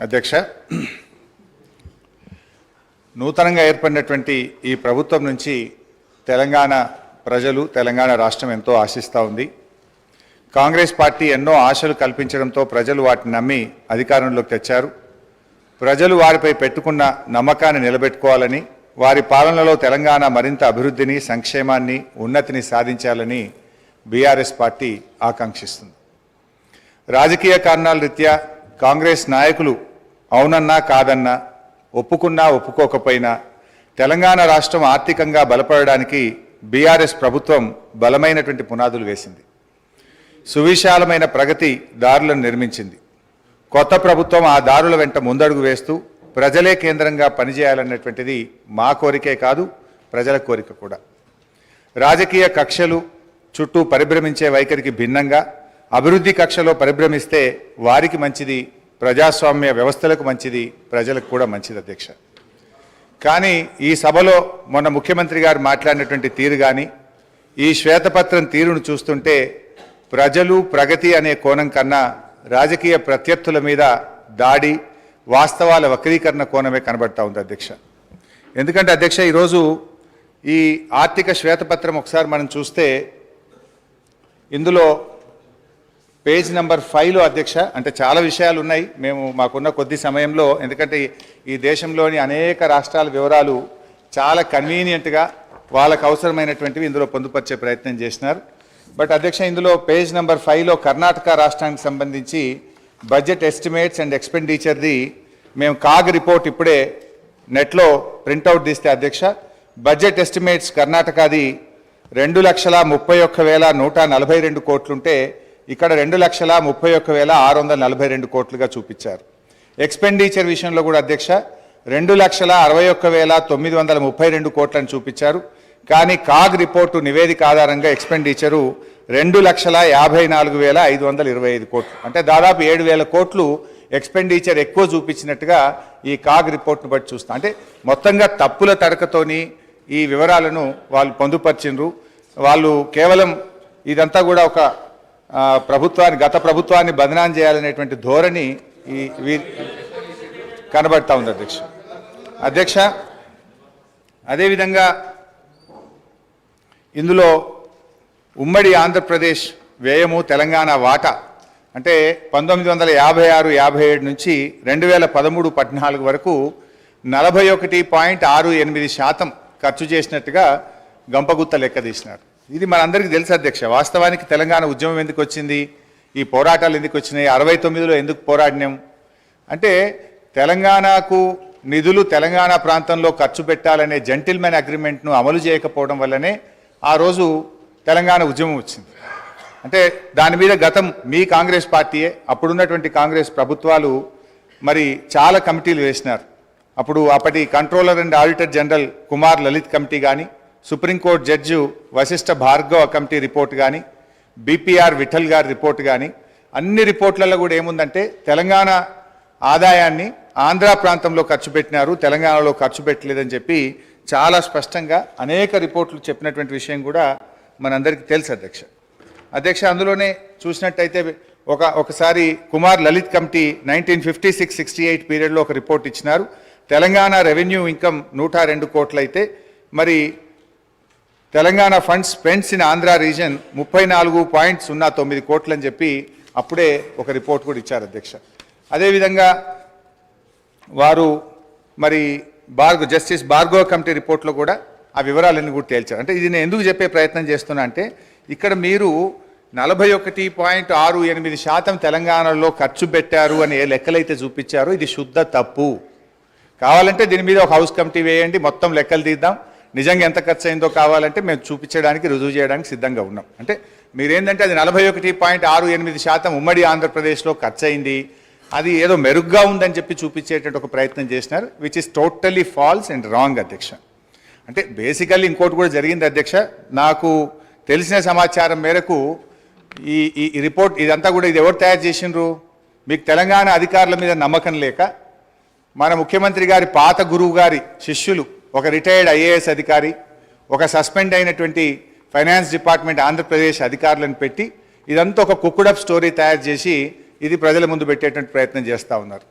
అధ్యక్ష, నూతనంగా ఏర్పడినటువంటి ఈ ప్రభుత్వం నుంచి తెలంగాణ ప్రజలు, తెలంగాణ రాష్ట్రం ఎంతో ఆశిస్తూ ఉంది. కాంగ్రెస్ పార్టీ ఎన్నో ఆశలు కల్పించడంతో ప్రజలు వాటిని నమ్మి అధికారంలోకి తెచ్చారు. ప్రజలు వారిపై పెట్టుకున్న నమ్మకాన్ని నిలబెట్టుకోవాలని, వారి పాలనలో తెలంగాణ మరింత అభివృద్ధిని, సంక్షేమాన్ని, ఉన్నతిని సాధించాలని బీఆర్ఎస్ పార్టీ ఆకాంక్షిస్తుంది. రాజకీయ కారణాల రీత్యా కాంగ్రెస్ నాయకులు అవునన్నా కాదన్నా, ఒప్పుకున్నా ఒప్పుకోకపోయినా తెలంగాణ రాష్ట్రం ఆర్థికంగా బలపడడానికి బీఆర్ఎస్ ప్రభుత్వం బలమైనటువంటి పునాదులు వేసింది. సువిశాలమైన ప్రగతి దారులను నిర్మించింది. కొత్త ప్రభుత్వం ఆ దారుల వెంట ముందడుగు వేస్తూ ప్రజలే కేంద్రంగా పనిచేయాలన్నటువంటిది మా కోరికే కాదు, ప్రజల కోరిక కూడా. రాజకీయ కక్షలు చుట్టూ పరిభ్రమించే వైఖరికి భిన్నంగా అభివృద్ధి కక్షలో పరిభ్రమిస్తే వారికి మంచిది, ప్రజాస్వామ్య వ్యవస్థలకు మంచిది, ప్రజలకు కూడా మంచిది అధ్యక్ష. కానీ ఈ సభలో మొన్న ముఖ్యమంత్రి గారు మాట్లాడినటువంటి తీరు కానీ, ఈ శ్వేతపత్రం తీరును చూస్తుంటే ప్రజలు, ప్రగతి అనే కోణం కన్నా రాజకీయ ప్రత్యర్థుల మీద దాడి, వాస్తవాల వక్రీకరణ కోణమే కనబడతా ఉంది అధ్యక్ష. ఎందుకంటే అధ్యక్ష, ఈరోజు ఈ ఆర్థిక శ్వేతపత్రం ఒకసారి మనం చూస్తే ఇందులో పేజ్ నెంబర్ 5లో అధ్యక్ష, అంటే చాలా విషయాలు ఉన్నాయి. మేము మాకున్న కొద్ది సమయంలో, ఎందుకంటే ఈ దేశంలోని అనేక రాష్ట్రాల వివరాలు చాలా కన్వీనియంట్గా వాళ్ళకు అవసరమైనటువంటివి ఇందులో పొందుపరిచే ప్రయత్నం చేసినారు. బట్ అధ్యక్ష, ఇందులో పేజ్ నెంబర్ 5లో కర్ణాటక రాష్ట్రానికి సంబంధించి బడ్జెట్ ఎస్టిమేట్స్ అండ్ ఎక్స్పెండిచర్ది మేము కాగ్ రిపోర్ట్ ఇప్పుడే నెట్లో ప్రింట్అవుట్ తీస్తే అధ్యక్ష, బడ్జెట్ ఎస్టిమేట్స్ కర్ణాటకది 2,31,142 కోట్లుంటే ఇక్కడ 2,31,642 కోట్లుగా చూపించారు. ఎక్స్పెండిచర్ విషయంలో కూడా అధ్యక్ష 2,61,932 కోట్లను చూపించారు. కానీ కాగ్ రిపోర్టు నివేదిక ఆధారంగా ఎక్స్పెండిచరు 2,54,525 కోట్లు, అంటే దాదాపు 7,000 కోట్లు ఎక్స్పెండిచర్ ఎక్కువ చూపించినట్టుగా ఈ కాగ్ రిపోర్ట్ను బట్టి చూస్తాం. అంటే మొత్తంగా తప్పుల తడకతోని ఈ వివరాలను వాళ్ళు పొందుపరిచిండ్రు. వాళ్ళు కేవలం ఇదంతా కూడా ఒక గత ప్రభుత్వాన్ని బదనాం చేయాలనేటువంటి ధోరణి కనబడతా ఉంది అధ్యక్ష. అదేవిధంగా ఇందులో ఉమ్మడి ఆంధ్రప్రదేశ్ వ్యయము, తెలంగాణ వాటా అంటే 1956-57 నుంచి 2013-14 వరకు 41.68% ఖర్చు చేసినట్టుగా గంపగుత్త లెక్క తీసినారు. ఇది మనందరికీ తెలుసు అధ్యక్ష. వాస్తవానికి తెలంగాణ ఉద్యమం ఎందుకు వచ్చింది, ఈ పోరాటాలు ఎందుకు వచ్చినాయి, 69లో ఎందుకు పోరాడినాం అంటే తెలంగాణకు నిధులు తెలంగాణ ప్రాంతంలో ఖర్చు పెట్టాలనే జెంటిల్మెన్ అగ్రిమెంట్ను అమలు చేయకపోవడం వల్లనే ఆ రోజు తెలంగాణ ఉద్యమం వచ్చింది. అంటే దాని మీద గతం మీ కాంగ్రెస్ పార్టీయే, అప్పుడున్నటువంటి కాంగ్రెస్ ప్రభుత్వాలు మరి చాలా కమిటీలు వేసినారు. అప్పుడు అప్పటి controller and auditor general Kumar Lalit committee కానీ, supreme court judge Vashishtha Bhargava committee report కానీ, బీపీఆర్ విఠల్ గారి రిపోర్ట్ కానీ, అన్ని రిపోర్ట్లలో కూడా ఏముందంటే తెలంగాణ ఆదాయాన్ని ఆంధ్ర ప్రాంతంలో ఖర్చు పెట్టినారు, తెలంగాణలో ఖర్చు పెట్టలేదని చెప్పి చాలా స్పష్టంగా అనేక రిపోర్ట్లు చెప్పినటువంటి విషయం కూడా మనందరికీ తెలుసు అధ్యక్ష. అందులోనే చూసినట్టయితే ఒకసారి కుమార్ లలిత్ కమిటీ 1956-68 పీరియడ్లో ఒక రిపోర్ట్ ఇచ్చినారు. తెలంగాణ రెవెన్యూ ఇన్కమ్ 102 కోట్లు అయితే మరి Telangana funds spends in Andhra reason 34.09 కోట్లు అని చెప్పి అప్పుడే ఒక రిపోర్ట్ కూడా ఇచ్చారు అధ్యక్ష. అదేవిధంగా వారు మరి జస్టిస్ భార్గవ కమిటీ రిపోర్ట్లో కూడా ఆ వివరాలన్నీ కూడా తేల్చారు. అంటే ఇది నేను ఎందుకు చెప్పే ప్రయత్నం చేస్తున్నా అంటే ఇక్కడ మీరు 41.68% తెలంగాణలో ఖర్చు పెట్టారు అని ఏ లెక్కలైతే చూపించారో ఇది శుద్ధ తప్పు. కావాలంటే దీని మీద ఒక హౌస్ కమిటీ వేయండి, మొత్తం లెక్కలు తీద్దాం, నిజంగా ఎంత ఖర్చు అయిందో కావాలంటే మేము చూపించడానికి, రుజువు చేయడానికి సిద్ధంగా ఉన్నాం. అంటే మీరేంటంటే అది 41.68% ఉమ్మడి ఆంధ్రప్రదేశ్లో ఖర్చు అయింది, అది ఏదో మెరుగ్గా ఉందని చెప్పి చూపించేటువంటి ఒక ప్రయత్నం చేసినారు, which is totally false and wrong అధ్యక్ష. అంటే బేసికల్లీ ఇంకోటి కూడా జరిగింది అధ్యక్ష. నాకు తెలిసిన సమాచారం మేరకు ఈ రిపోర్ట్ ఇదంతా కూడా ఇది ఎవరు తయారు చేసిండ్రు, మీకు తెలంగాణ అధికారుల మీద నమ్మకం లేక మన ముఖ్యమంత్రి గారి పాత గురువు గారి శిష్యులు, ఒక రిటైర్డ్ ఐఏఎస్ అధికారి, ఒక సస్పెండ్ అయినటువంటి ఫైనాన్స్ డిపార్ట్మెంట్ ఆంధ్రప్రదేశ్ అధికారులను పెట్టి ఇదంతా ఒక కుక్కుడప్ స్టోరీ తయారు చేసి ఇది ప్రజల ముందు పెట్టేటువంటి ప్రయత్నం చేస్తూ ఉన్నారు.